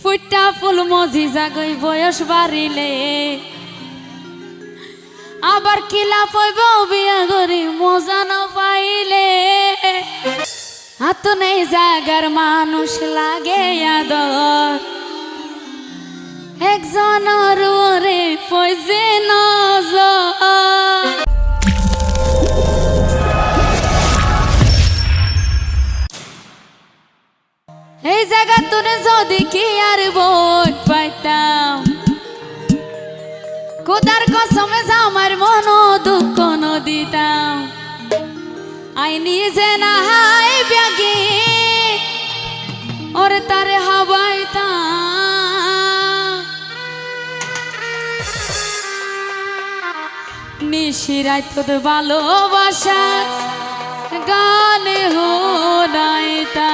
ফুটা ফুল মজি জাগই বয়স বাড়িলে আবার কিলা পাইব বিয়া করি মজা না পাইলে হাত নেই জাগার মানুষ লাগে আদর একজনের ওরে পয়সে নজর এই জায়গা তোরে যদি কি আর বোধ পাইতাম খোদার কসমে আমার মন দুঃখ ন দিতাম আই নিজে না হাই ব্যাগে ওরে তারে হাবাইতাম নিশিরাই তোর ভালোবাসা গানে হোনাইতাম